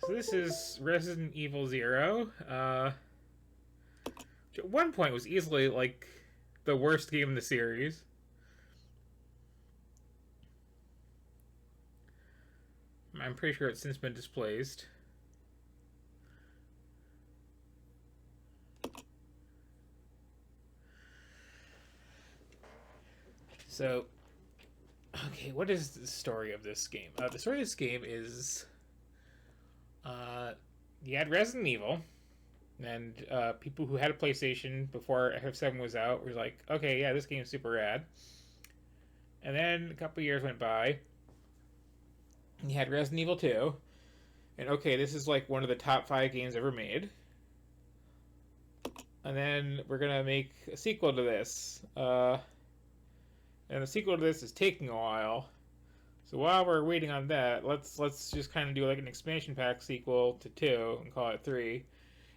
So this is Resident Evil Zero. Which at one point was easily like the worst game in the series. I'm pretty sure it's since been displaced. So, okay, what is the story of this game? The story of this game is you had Resident Evil, and people who had a PlayStation before FF7 was out were like, okay, yeah, this game's super rad. And then a couple years went by, and you had Resident Evil 2, and okay, this is like one of the top 5 games ever made. And then we're gonna make a sequel to this. And the sequel to this is taking a while. So while we're waiting on that, let's just kind of do like an expansion pack sequel to 2 and call it 3.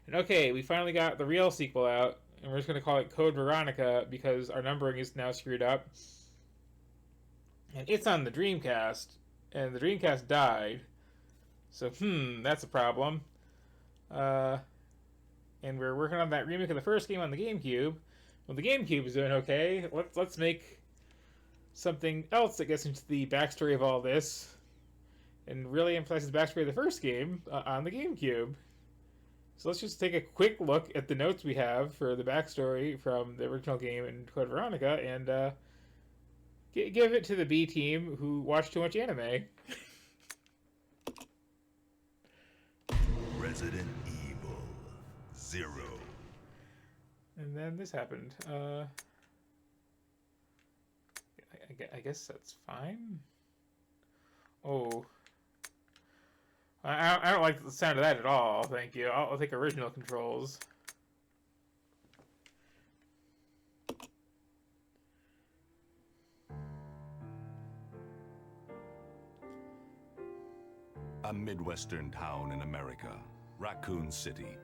And okay, we finally got the real sequel out, and we're just going to call it Code Veronica because our numbering is now screwed up. And it's on the Dreamcast, and the Dreamcast died. So, that's a problem. And we're working on that remake of the first game on the GameCube. Well, the GameCube is doing okay. Let's make something else that gets into the backstory of all this and really emphasizes the backstory of the first game on the GameCube. So let's just take a quick look at the notes we have for the backstory from the original game in Code Veronica and give it to the B team who watched too much anime. Resident Evil Zero. And then this happened. I guess that's fine. Oh. I don't like the sound of that at all, thank you. I'll take original controls. A Midwestern town in America, Raccoon City.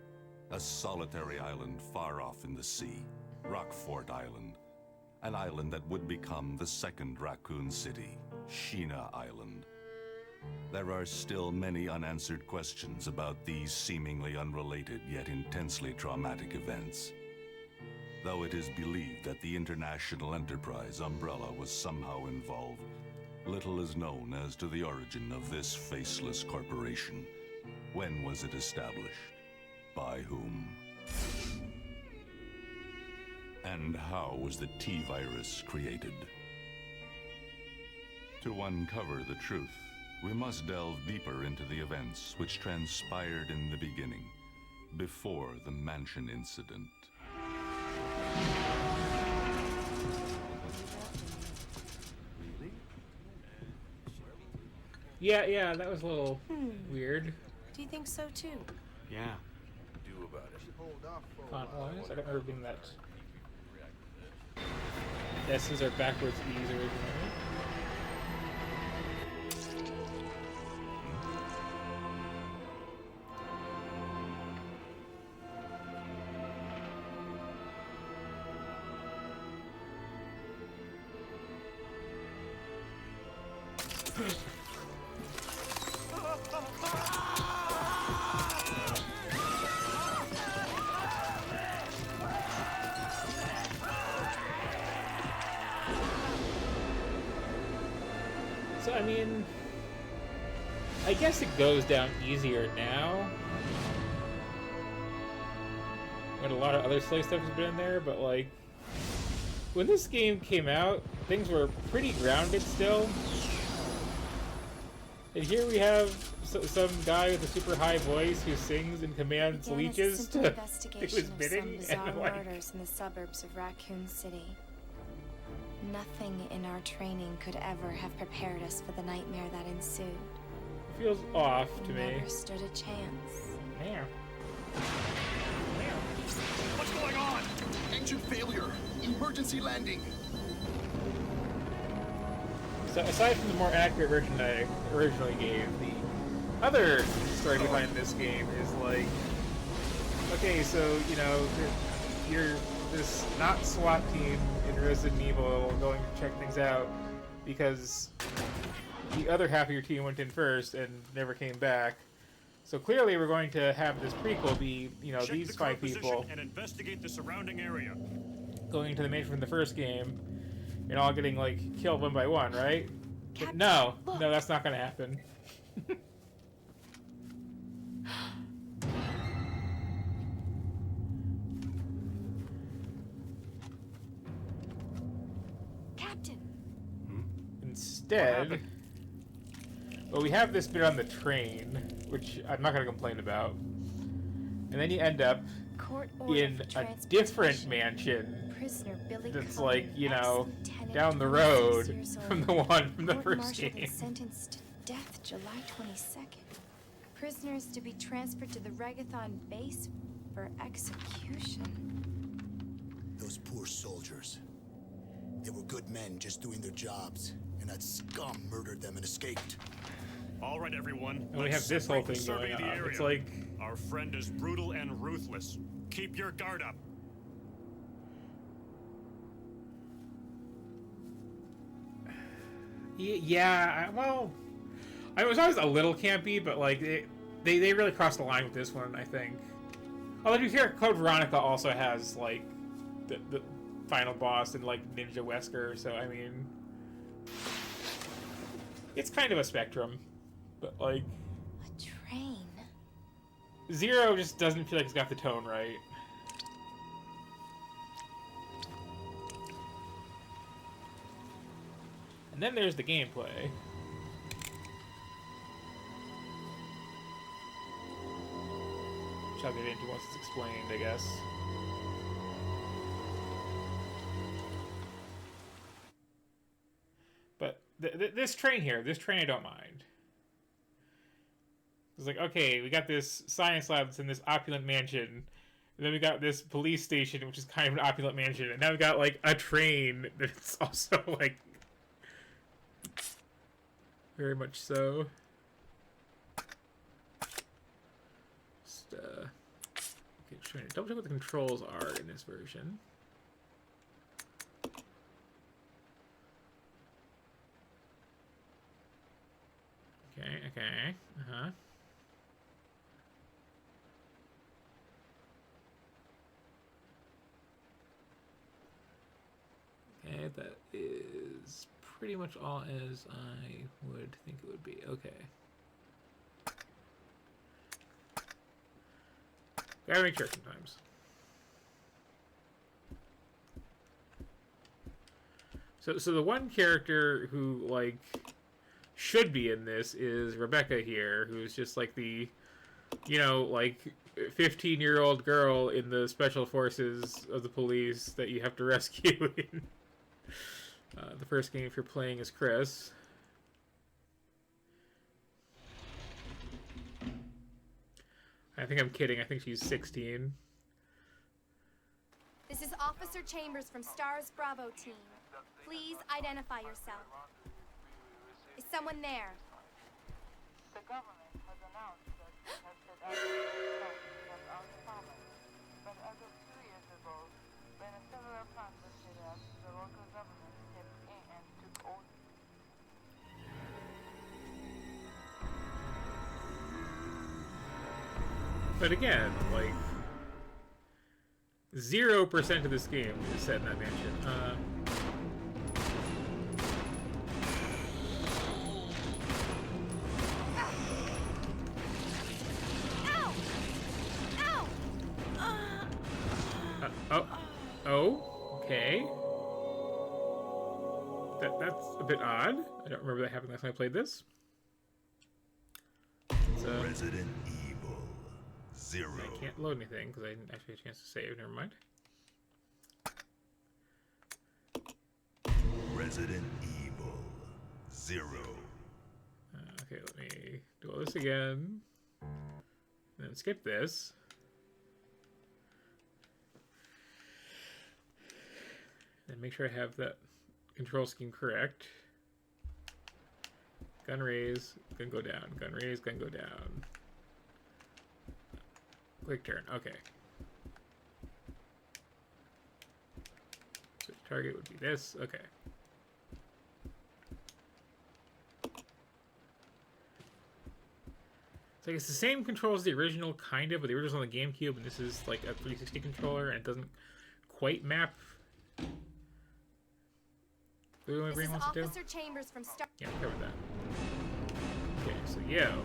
A solitary island far off in the sea, Rockfort Island. An island that would become the second Raccoon City, Sheena Island. There are still many unanswered questions about these seemingly unrelated yet intensely traumatic events. Though it is believed that the International Enterprise umbrella was somehow involved, little is known as to the origin of this faceless corporation. When was it established? By whom? And how was the T-Virus created? To uncover the truth, we must delve deeper into the events which transpired in the beginning, before the Mansion incident. Yeah, that was a little weird. Do you think so too? Yeah. Do about it. Font-wise, I don't remember being that. S's are backwards E's originally. So, I mean, I guess it goes down easier now. When a lot of other Slay stuff has been in there, but like, when this game came out, things were pretty grounded still. And here we have some guy with a super high voice who sings and commands leeches to do his bidding. Some And murders in the suburbs of Raccoon City. Nothing in our training could ever have prepared us for the nightmare that ensued. it feels off to We me. never stood a chance. Meow. What's going on? Engine failure. Emergency landing. So aside from the more accurate version I originally gave, the other story behind this game is like, okay, so, you know, you're this not SWAT team in Resident Evil going to check things out because the other half of your team went in first and never came back. So clearly we're going to have this prequel be, you know, Check these the car 5 people position and investigate the surrounding area. going into the mansion from the first game and all getting, like, killed one by one, right? But Captain, no, look. no, that's not going to happen. Captain! Instead, well, we have this bit on the train, which I'm not going to complain about. And then you end up Court order in for a different transportation. mansion Prisoner Billy that's Cullen, like, you know, ex-lieutenant, down the 26 road years from old, the one from the first court-martialed game. and sentenced to death July 22nd. Prisoners to be transferred to the Regathon base for execution. Those poor soldiers. They were good men just doing their jobs, and that scum murdered them and escaped. All right, everyone. And we let's have this whole separate thing the going survey of the on. area. It's like, Our friend is brutal and ruthless. Keep your guard up. yeah, well, I was always a little campy, but like they really crossed the line with this one, I think. Although to be fair, Code Veronica also has like the final boss and like Ninja Wesker, so I mean, it's kind of a spectrum, but like A train. Zero just doesn't feel like it's got the tone right. And then there's the gameplay. Which I'll get into once it's explained, I guess. But this train here, this train I don't mind. It's like, okay, we got this science lab that's in this opulent mansion. And then we got this police station, which is kind of an opulent mansion. And now we got, like, a train that's also, like, very much so. Just, okay, trying to double check what the controls are in this version. Okay, uh-huh. Okay, that is pretty much all as I would think it would be. Okay. Gotta make sure sometimes. So the one character who, like, should be in this is Rebecca here, who's just like the, you know, like 15-year-old girl in the special forces of the police that you have to rescue in the first game if you're playing as Chris. I think I'm kidding. I think she's 16. This is Officer Chambers from STARS Bravo team. Please identify yourself. Is someone there? The government has announced that it has set out that are common. But as of 2 years ago, when a similar plan was set up, the local government stepped in and took over. But again, like 0% of this game is set in that mansion. Oh, okay. That's a bit odd. I don't remember that happening last time I played this. Resident Evil 0. I can't load anything because I didn't actually have a chance to save. Never mind. Resident Evil 0. Okay, let me do all this again. Then skip this. And make sure I have that control scheme correct. Gun raise, gun go down. Gun raise, gun go down. Quick turn, okay. So target would be this, okay. So it's the same controls as the original, kind of, but the original's on the GameCube, and this is like a 360 controller, and it doesn't quite map. What This is wants to do? Officer Chambers from Star. Yeah, we covered that. Okay, so yo.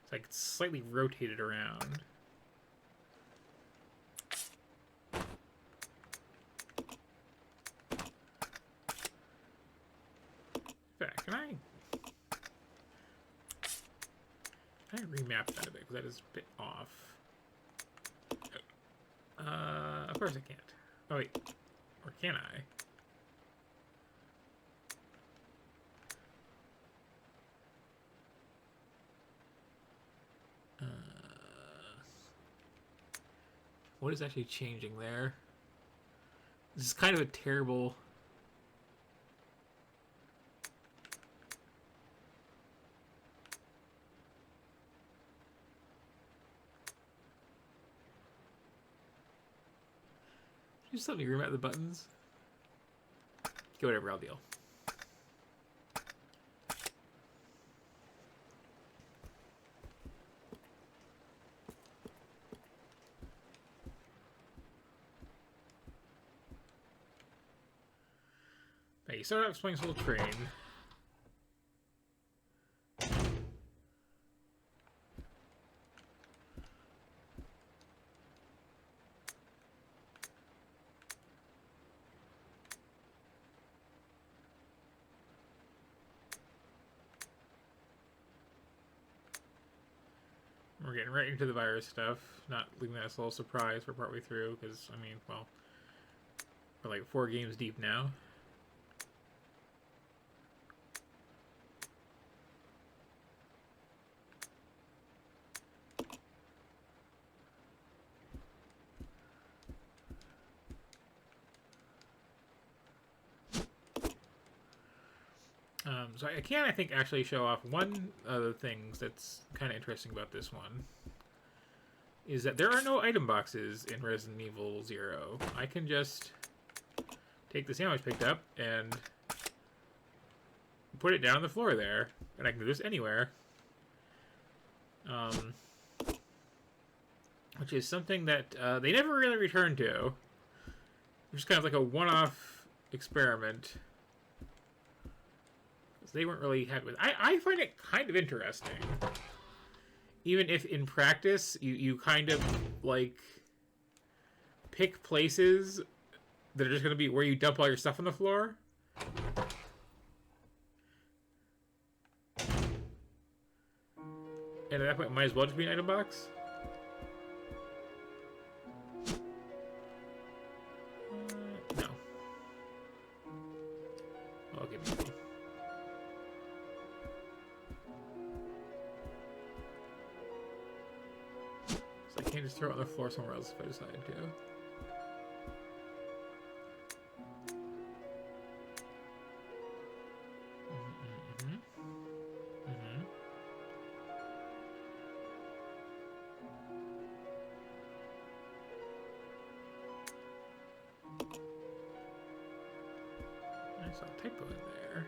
It's like slightly rotated around. Can I remap that a bit, because that is a bit off. Of course I can't. Oh wait, or can I? What is actually changing there? This is kind of a terrible... You just let me remap the buttons? Okay, whatever, I'll deal. Now, you start off playing this little train. We're getting right into the virus stuff, not leaving that as a little surprise for partway through, because, I mean, well, we're like 4 games deep now. So I can, I think, actually show off one of the things that's kind of interesting about this one. Is that there are no item boxes in Resident Evil 0. I can just take the sandwich picked up and put it down on the floor there. And I can do this anywhere. Which is something that they never really returned to. Which is kind of like a one-off experiment. They weren't really happy with it. I find it kind of interesting. Even if in practice you kind of like pick places that are just going to be where you dump all your stuff on the floor. And at that point it might as well just be an item box. No. Okay, maybe. I can't just throw it on the floor somewhere else if I decide to. I saw a typo in there.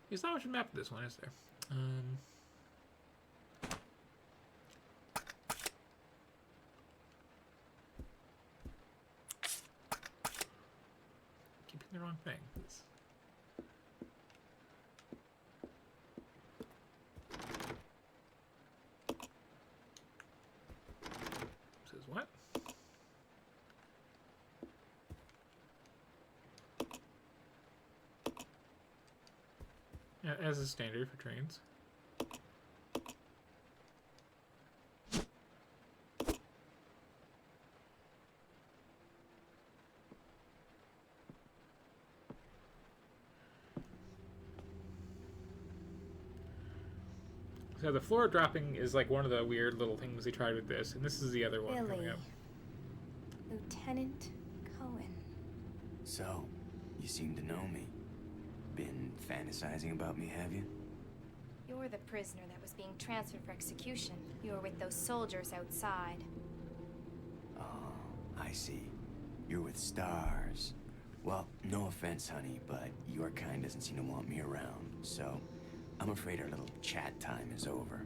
There's not much of a map of this one, is there? Keeping the wrong thing. Says what? As is standard for trains. So the floor dropping is like one of the weird little things they tried with this, and this is the other one coming Billy. up. Lieutenant Cohen. So, you seem to know me. Been fantasizing about me, have you? You're the prisoner that was being transferred for execution. You were with those soldiers outside. Oh, I see. You're with stars. Well, no offense, honey, but your kind doesn't seem to want me around, so I'm afraid our little chat time is over.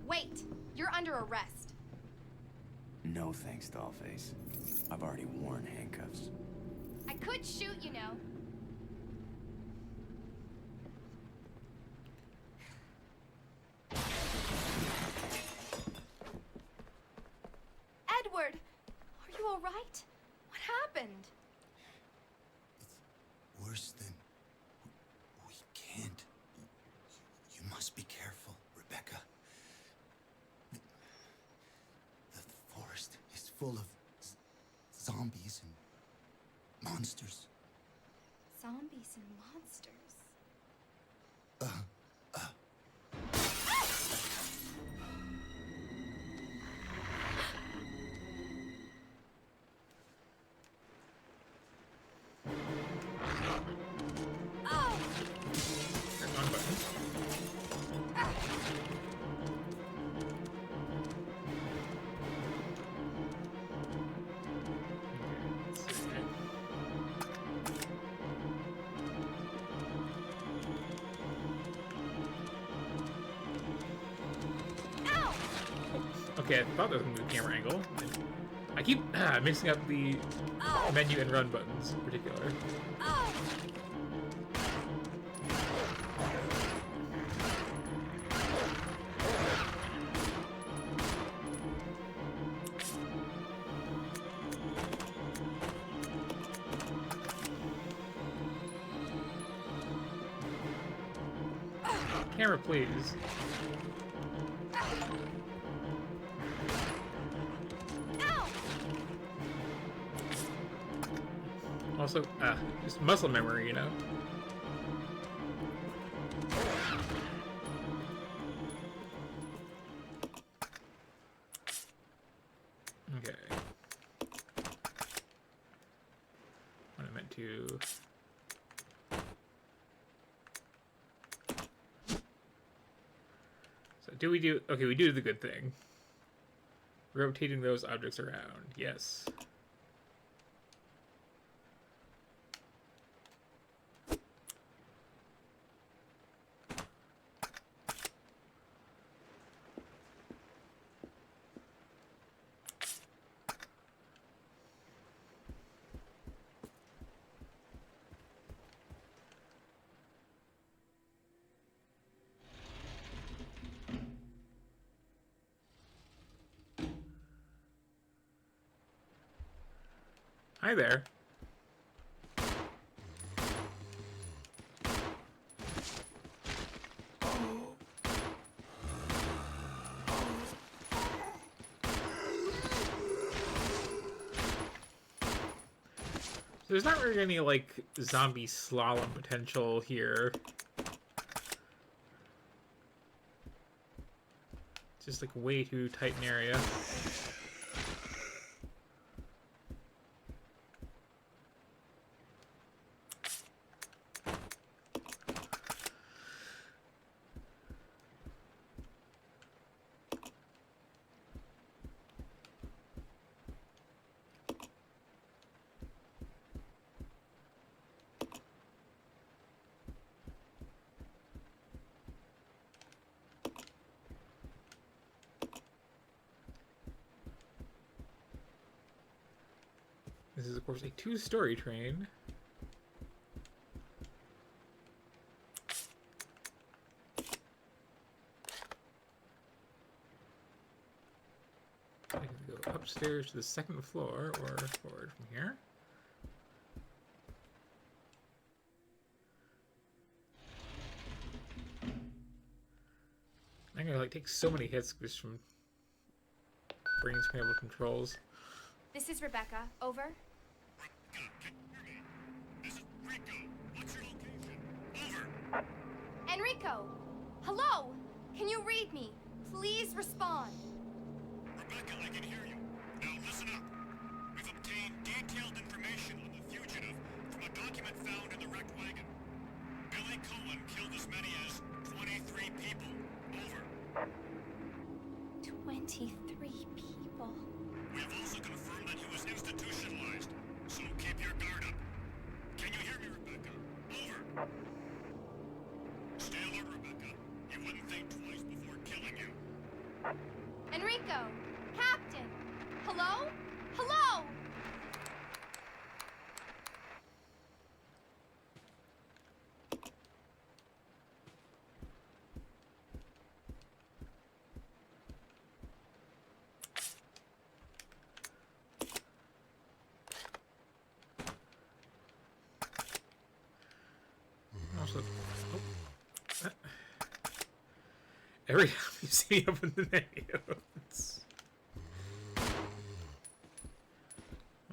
Wait! You're under arrest. No thanks, Dollface. I've already worn handcuffs. I could shoot, you know. Edward! Are you alright? What happened? It's worse than... We can't. You must be careful, Rebecca. The forest is full of zombies and monsters. Zombies and monsters. There's one button. Okay, I thought that was a new camera angle. I keep mixing up the menu and run buttons in particular. Camera, please. Also, just muscle memory, you know? Okay. What I meant to... So, do we do... Okay, we do the good thing. Rotating those objects around, yes. Hi there. There's not really any, like, zombie slalom potential here. It's just, like, way too tight an area. This is, of course, a two-story train. I can go upstairs to the second floor or forward from here. I'm gonna like take so many hits just from brain scramble controls. This is Rebecca. Over. This is Rico. What's your location? Over. Enrico! Hello! Can you read me? Please respond. Rebecca, I can hear you. Now listen up. We've obtained detailed information on the fugitive from a document found in the wrecked wagon. Billy Cullen killed as many as 23 people. Over. 23 people. We have also confirmed that he was institutionalized, so keep your guard up. Can you hear me, Rebecca? Over. Stay alert, Rebecca. You wouldn't think twice before killing you. Enrico! Captain! Hello? Hello! Also, every time you see me open the menu,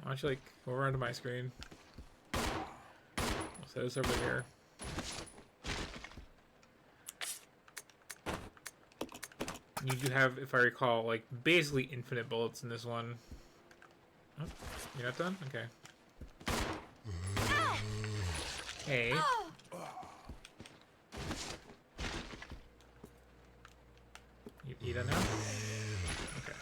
why don't you like go around to my screen? I'll set this over here. You do have, if I recall, like basically infinite bullets in this one. Oh, you're not done? Okay. Hey. You done now? Okay.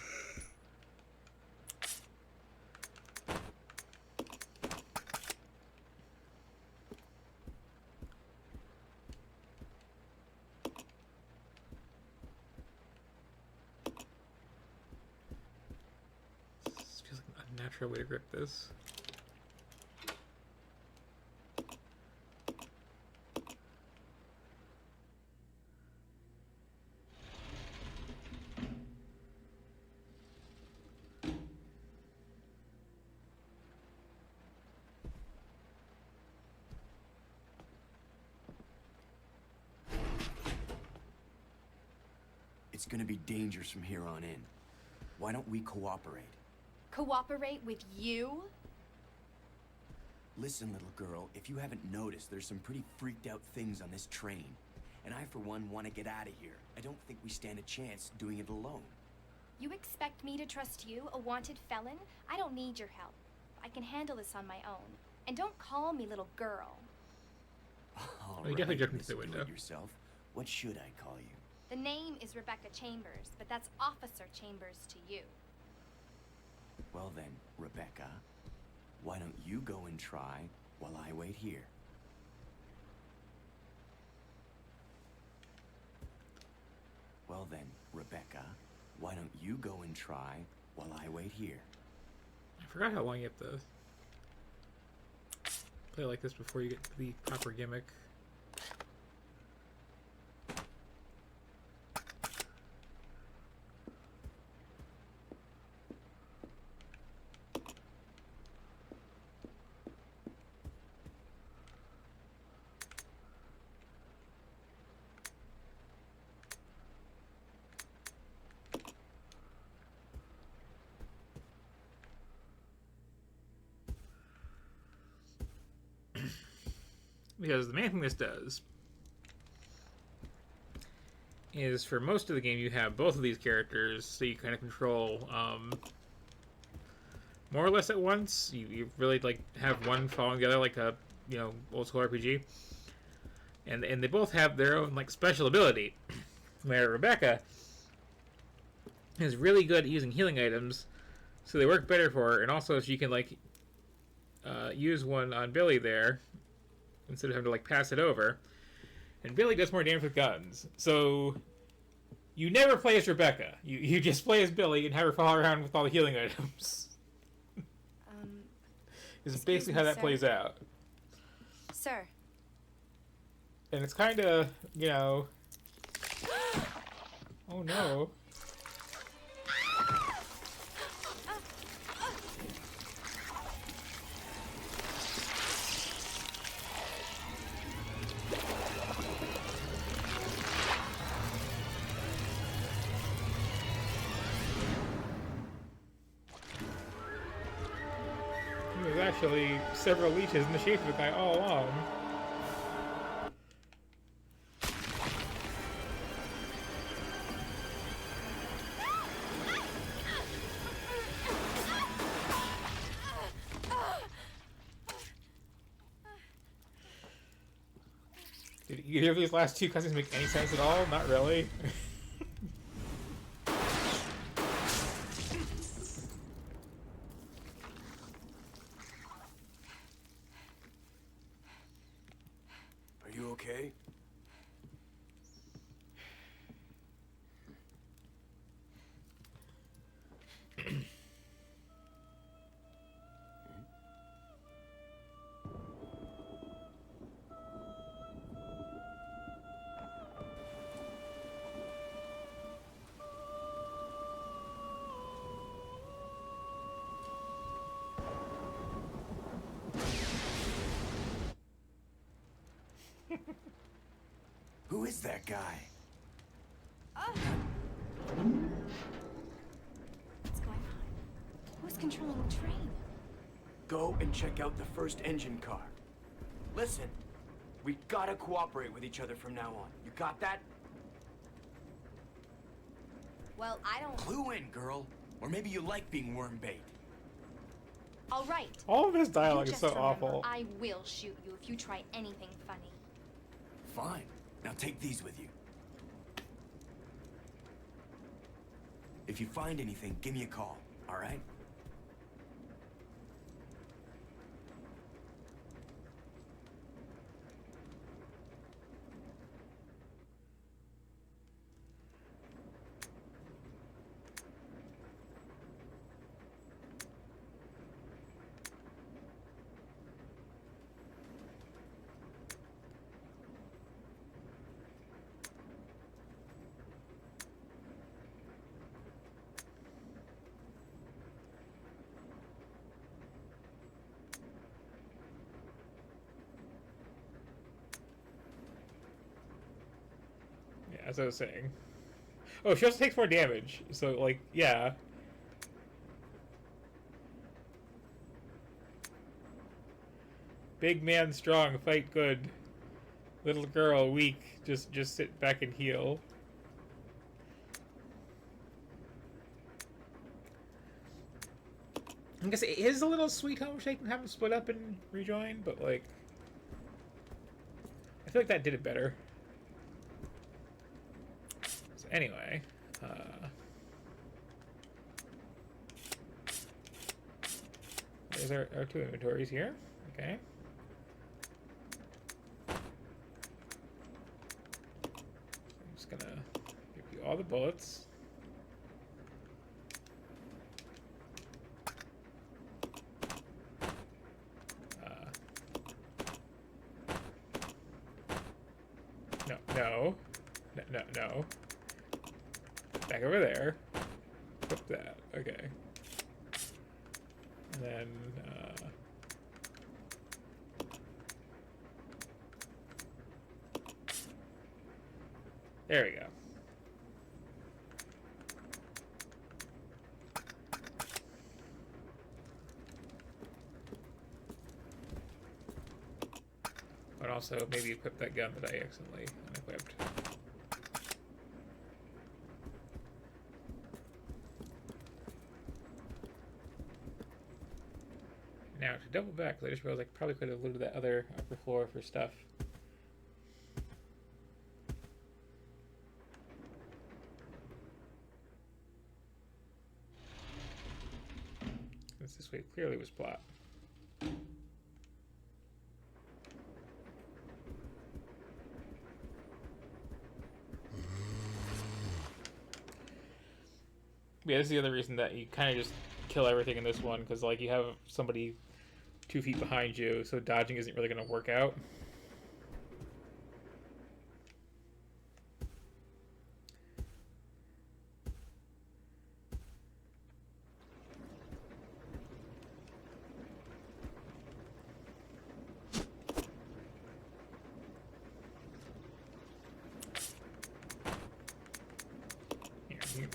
This feels like an unnatural way to grip this. It's gonna be dangerous from here on in. Why don't we cooperate? Cooperate with you? Listen, little girl, if you haven't noticed, there's some pretty freaked out things on this train. And I, for one, want to get out of here. I don't think we stand a chance doing it alone. You expect me to trust you, a wanted felon? I don't need your help. I can handle this on my own. And don't call me little girl. All you definitely right, jumped into Miss the window. Do-it-yourself. What should I call you? The name is Rebecca Chambers, but that's Officer Chambers to you. Well then, Rebecca, why don't you go and try while I wait here? Well then, Rebecca, why don't you go and try while I wait here? I forgot how long you have to play like this before you get to the proper gimmick. Because the main thing this does is, for most of the game, you have both of these characters, so you kind of control more or less at once. You really like have one following the other, like a old school RPG, and they both have their own like special ability. Where Rebecca is really good at using healing items, so they work better for her, and also she can like use one on Billy there, instead of having to like pass it over. And Billy does more damage with guns. So you never play as Rebecca. You just play as Billy and have her follow around with all the healing items. This is basically how that plays out. Sir. And it's kind of, oh no. There's actually several leeches in the shape of the guy all along. Did either of these last two cutscenes make any sense at all? Not really. Are you okay? Who is that guy? What's going on? Who's controlling the train? Go and check out the first engine car. Listen, we gotta cooperate with each other from now on. You got that? Well, I don't... Clue in, girl. Or maybe you like being worm bait. All right. All of his dialogue You is just so remember, awful. I will shoot you if you try anything funny. Fine. Now take these with you. If you find anything, give me a call, all right? As I was saying. Oh, she also takes more damage. So, like, yeah. Big man strong, fight good. Little girl weak, just sit back and heal. I guess it is a little sweet how much they can have them split up and rejoin, but like, I feel like that did it better. So anyway, there's our two inventories here. Okay. I'm just gonna give you all the bullets. No. Back over there. Flip that. Okay. And then, there we go. But also maybe equip that gun that I accidentally unequipped. Now, to double back, I just realized I probably could have looted that other upper floor for stuff. Since this way clearly was plot. Yeah, this is the other reason that you kind of just kill everything in this one, because like you have somebody 2 feet behind you, so dodging isn't really going to work out.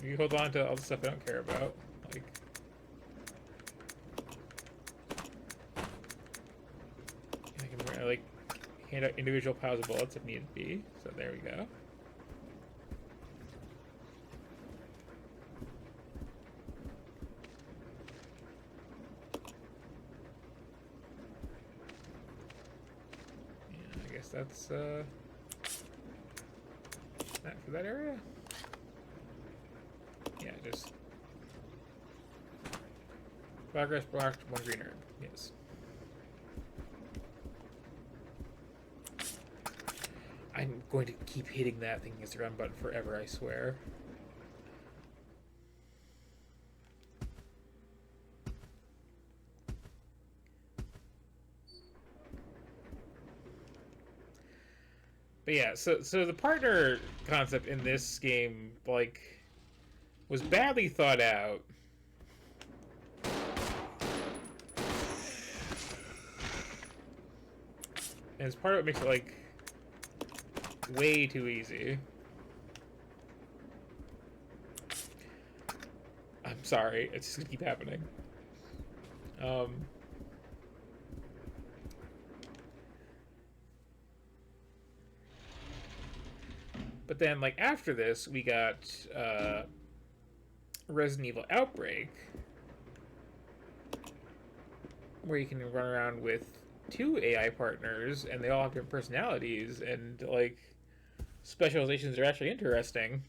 You hold on to all the stuff I don't care about, like. I can like hand out individual piles of bullets if need be. So there we go. Yeah, I guess that's That for that area? Yeah, just progress blocked, 1 green herb. Yes. I'm going to keep hitting that thinking it's the run button forever, I swear. But yeah, so the partner concept in this game, like, was badly thought out. And it's part of what makes it, like, way too easy. I'm sorry, it's just gonna keep happening. But then, like, after this, we got Resident Evil Outbreak, where you can run around with 2 AI partners, and they all have different personalities, and, like, specializations are actually interesting.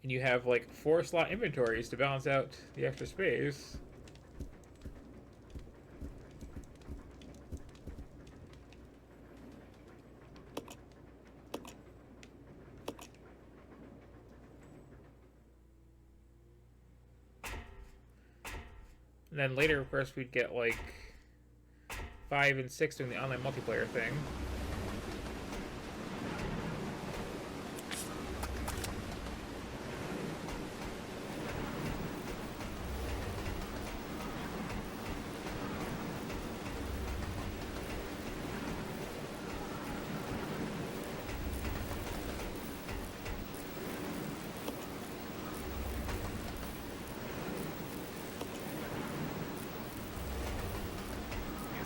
And you have, like, 4-slot inventories to balance out the extra space. And then later, of course, we'd get, like, 5 and 6 doing the online multiplayer thing.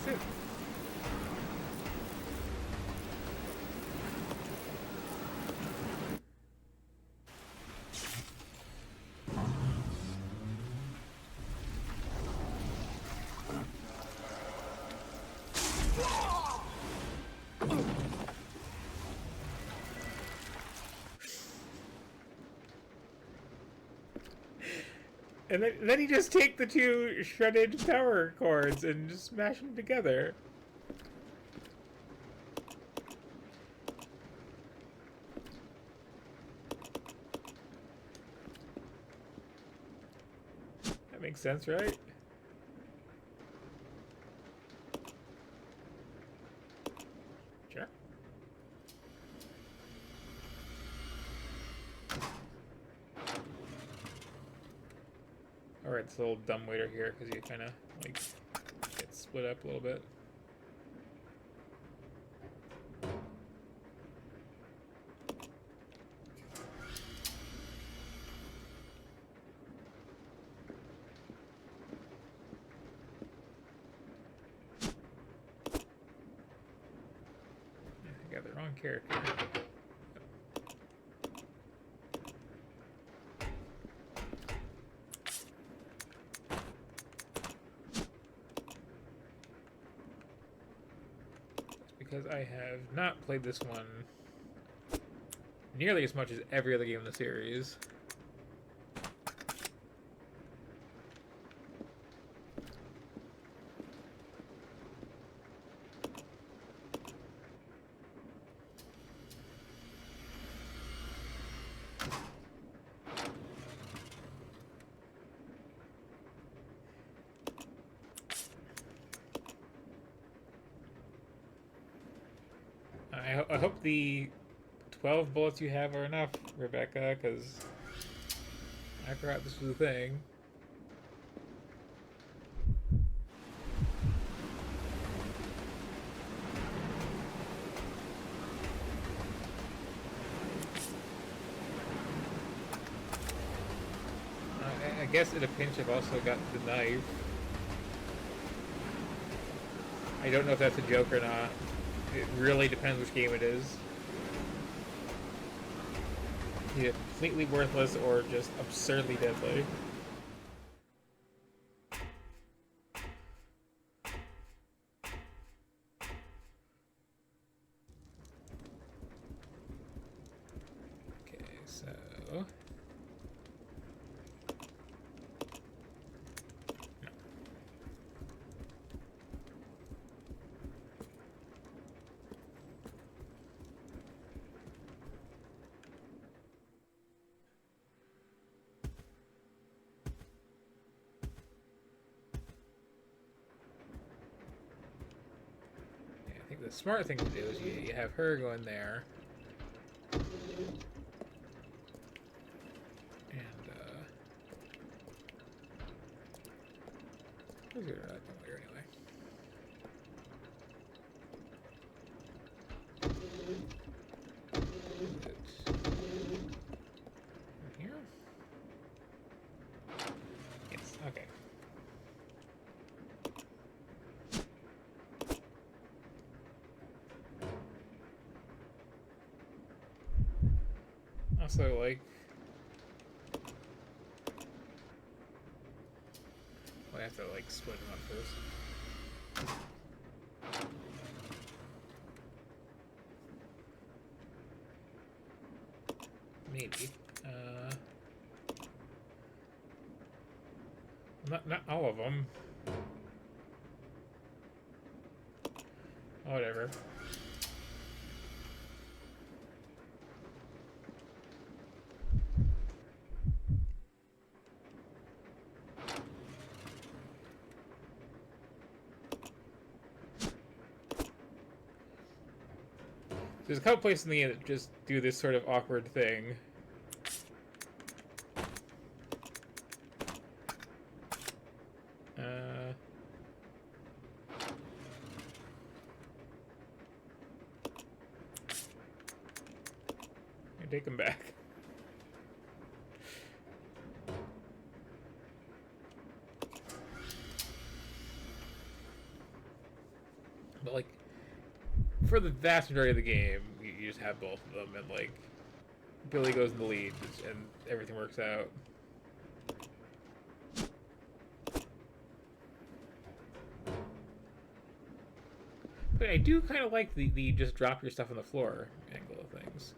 That's it. And then you just take the 2 shredded power cords and just smash them together. That makes sense, right? Sure. Alright, it's a little dumb waiter here because you kind of, like, get split up a little bit. I got the wrong character. Because I have not played this one nearly as much as every other game in the series. I hope the 12 bullets you have are enough, Rebecca, because I forgot this was a thing. I guess in a pinch I've also got the knife. I don't know if that's a joke or not. It really depends which game it is. Either completely worthless or just absurdly deadly. So... I think the smart thing to do is you have her go in there. And, who's gonna come later anyway? Here? Yes, okay. Also, like, I have to like split them up first. Maybe. Not all of them. Whatever. There's a couple places in the game that just do this sort of awkward thing. Take him back. But like, for the vast majority of the game, you just have both of them, and like, Billy goes in the lead, and everything works out. But I do kind of like the just drop your stuff on the floor angle of things.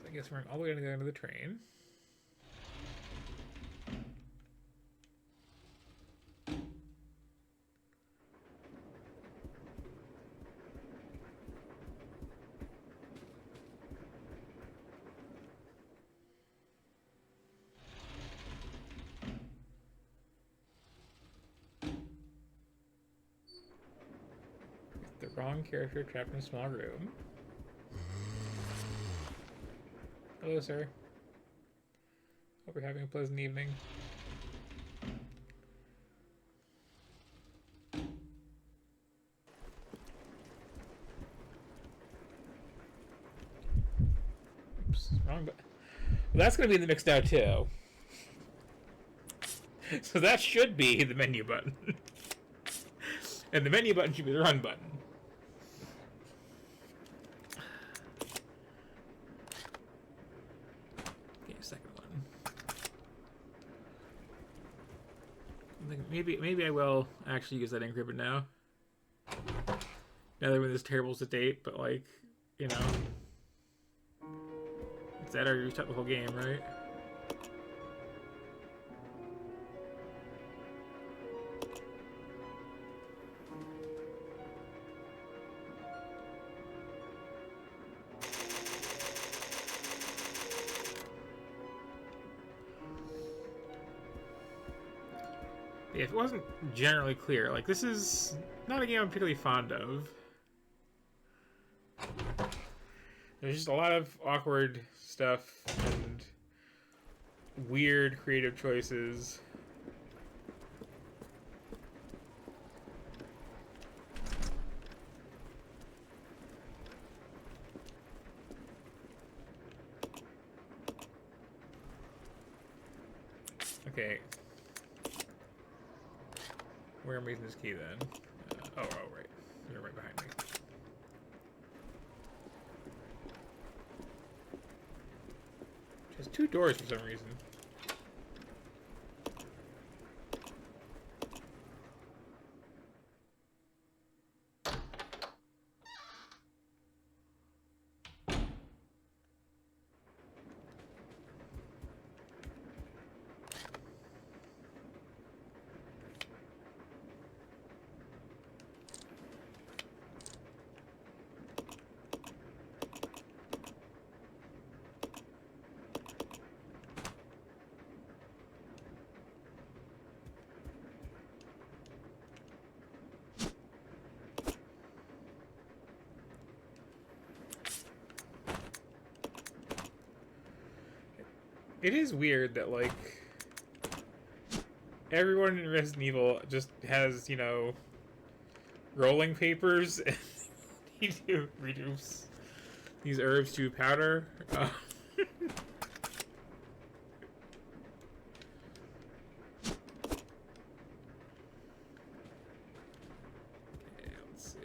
I guess we're all the way to the end of the train. The wrong character trapped in a small room. Hello, sir. Hope you're having a pleasant evening. Oops, wrong button. Well, that's going to be in the mix now, too. So that should be the menu button. And the menu button should be the run button. Maybe I will actually use that encrypted now. Now that we're in this terrible state, but like, you know, it's that or you restart the whole game, right? If it wasn't generally clear, like, this is not a game I'm particularly fond of. There's just a lot of awkward stuff and weird creative choices. Okay. Where am I using this key then? Oh, right. They're right behind me. There's 2 doors for some reason. It is weird that, like, everyone in Resident Evil just has, you know, rolling papers and need to reduce these herbs to powder. Okay, let's see.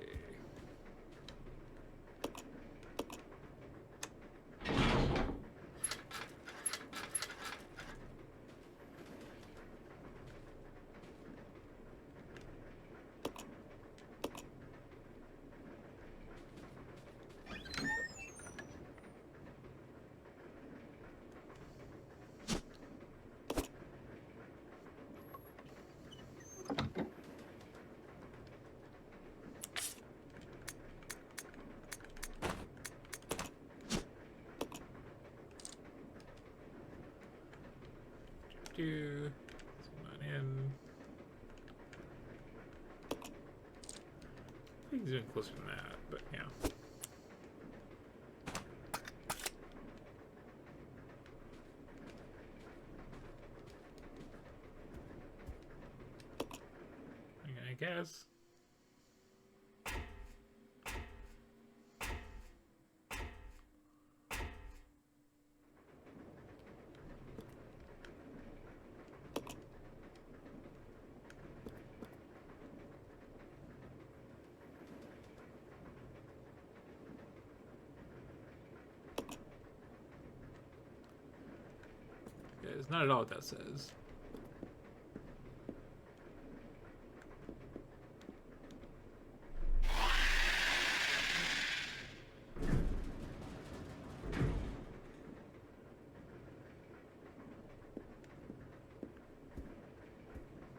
Zoom on in. I think he's doing closer than that, but yeah. I guess. It's not at all what that says.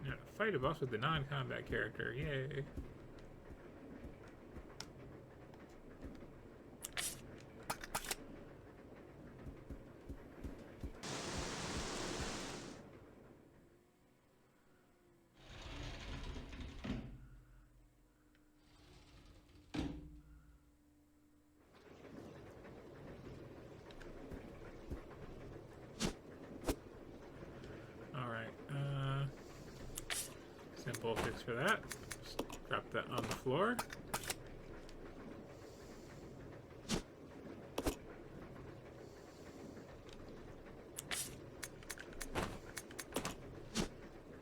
Yeah, fight a boss with the non-combat character. Yay. Simple fix for that. Just drop that on the floor.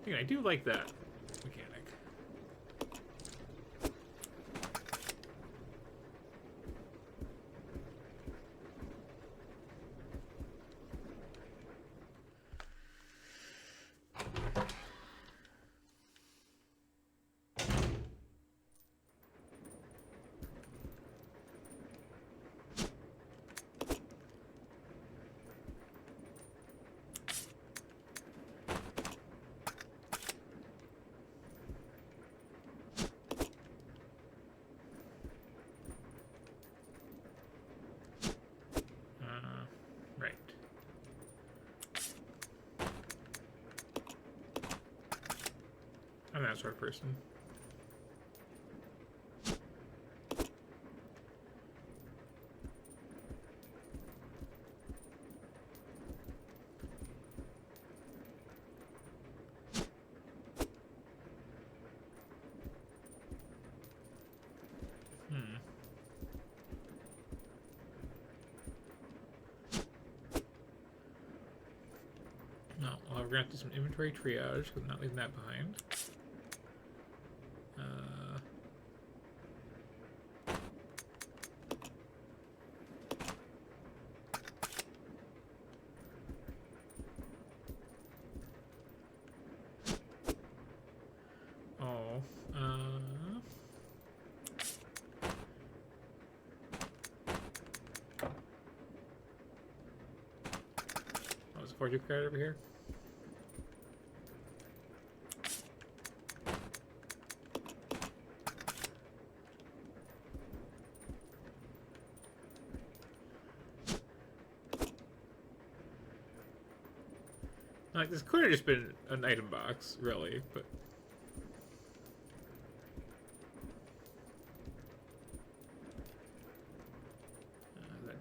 I do like that mechanic. Right. I'm that sort of person. No, well, we're gonna have to do some inventory triage because I'm not leaving that behind. support you card over here. Like, this could have just been an item box, really, but... that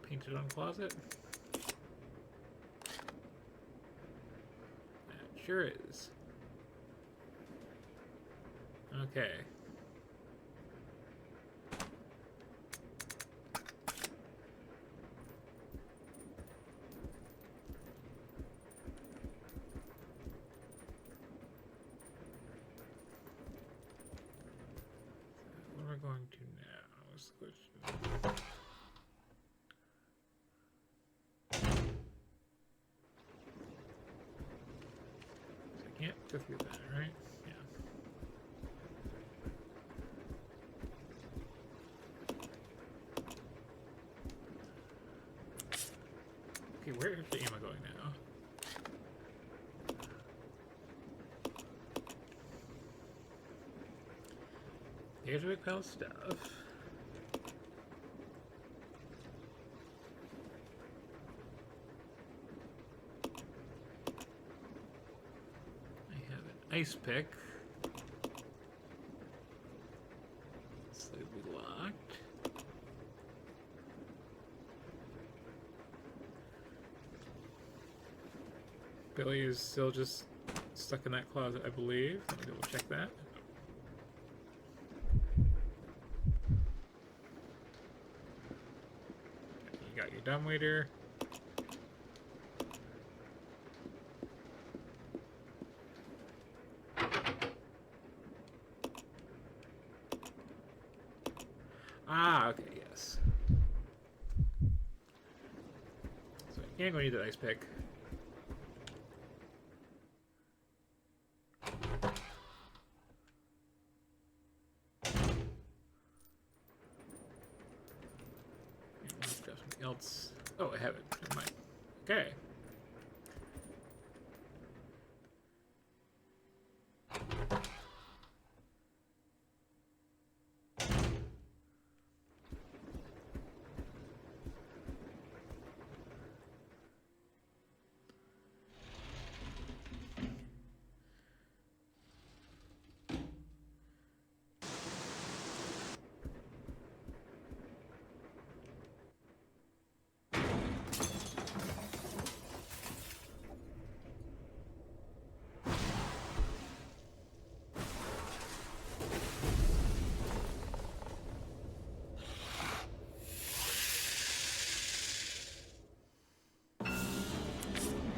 painted on closet? That sure is. Okay. What am I going to now? Is the question. So I can't go through that, right? Yeah. Okay, where am I going now? Here's a big pile of stuff. I have an ice pick. Slightly locked. Billy is still just stuck in that closet, I believe. Let me double check that. You got your dumbwaiter. Ah, okay, yes. So I am going to need that ice pick. Let's grab something else. Oh, I have it. Never mind. Okay.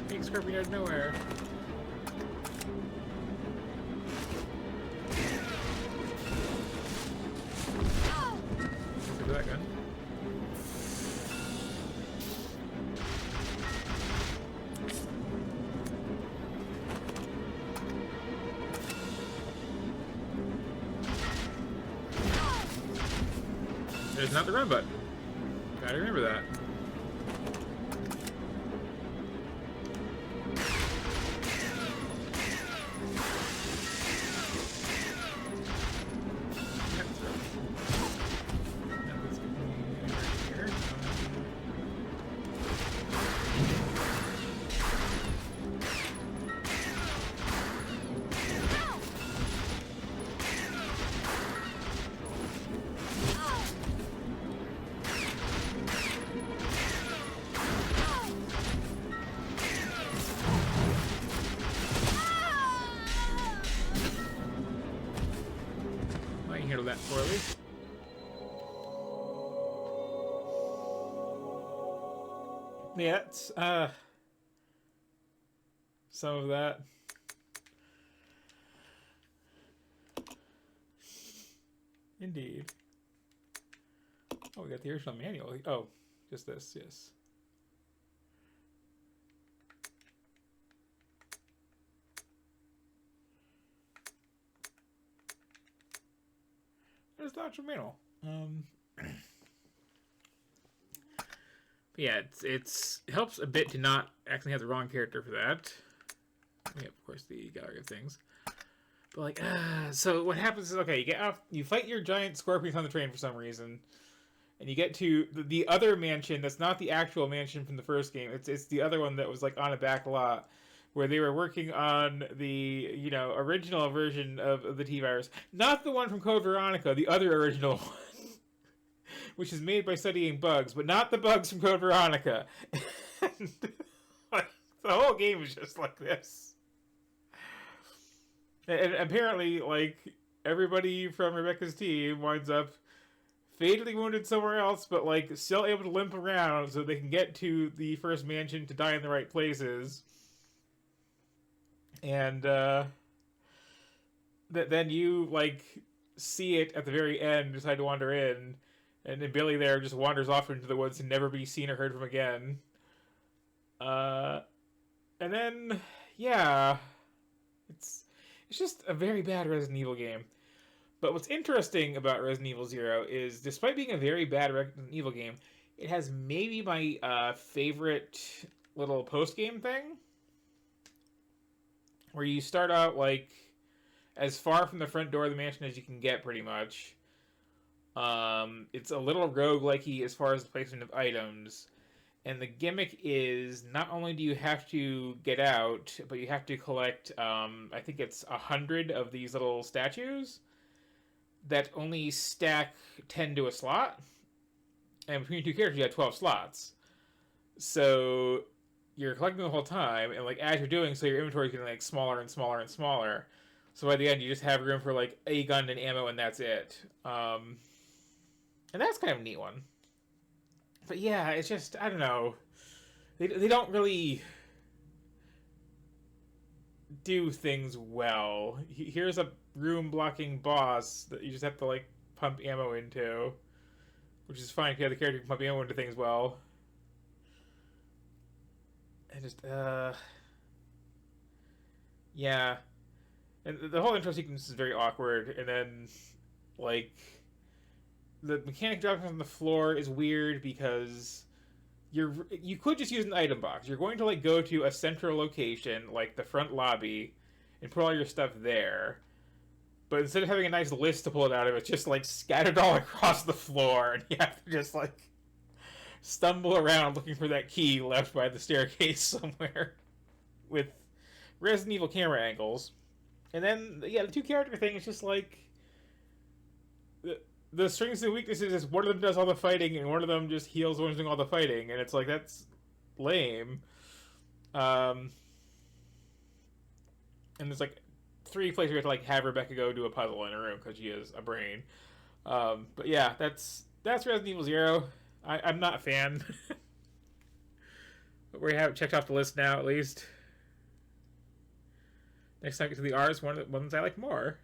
Big scorpion out of nowhere. Look at that gun. There's not the run button. Gotta remember that. I can handle that poorly. Yeah, it's, some of that. Indeed. Oh, we got the original manual. Oh, just this, yes. There's the actual manual. But yeah, it helps a bit to not actually have the wrong character for that. Yeah, of course, the gallery of things. But like, so what happens is, okay, you get off, you fight your giant scorpions on the train for some reason, and you get to the other mansion that's not the actual mansion from the first game. It's the other one that was like on a back lot, where they were working on the, you know, original version of the T-Virus. Not the one from Code Veronica, the other original one. Which is made by studying bugs, but not the bugs from Code Veronica. And, like, the whole game is just like this. And apparently, like, everybody from Rebecca's team winds up fatally wounded somewhere else, but, like, still able to limp around so they can get to the first mansion to die in the right places. And, then you, like, see it at the very end, decide to wander in, and then Billy there just wanders off into the woods and never be seen or heard from again. And then, yeah, it's just a very bad Resident Evil game. But what's interesting about Resident Evil Zero is, despite being a very bad Resident Evil game, it has maybe my favorite little post-game thing, where you start out, like, as far from the front door of the mansion as you can get, pretty much. It's a little roguelike-y as far as the placement of items. And the gimmick is, not only do you have to get out, but you have to collect, I think it's 100 of these little statues that only stack 10 to a slot. And between two characters, you have 12 slots. So you're collecting the whole time, and like as you're doing so, your inventory is getting like smaller and smaller and smaller. So by the end, you just have room for like a gun and ammo, and that's it. And that's kind of a neat one. But yeah, it's just, I don't know. They don't really do things well. Here's a room-blocking boss that you just have to, like, pump ammo into. Which is fine if you have the character who can pump ammo into things well. And just, yeah. And the whole intro sequence is very awkward, and then, like, the mechanic dropping on the floor is weird because you could just use an item box. You're going to, like, go to a central location, like the front lobby, and put all your stuff there. But instead of having a nice list to pull it out of, it's just, like, scattered all across the floor, and you have to just, like, stumble around looking for that key left by the staircase somewhere with Resident Evil camera angles. And then, yeah, the two character thing is just, like, the strengths and weaknesses is one of them does all the fighting and one of them just heals when doing all the fighting, and it's like, that's lame. And there's like 3 places where you have to like have Rebecca go do a puzzle in a room because she is a brain. But yeah, that's Resident Evil Zero. I'm not a fan. But we have it checked off the list now, at least. Next time I get to the R's, one of the ones I like more.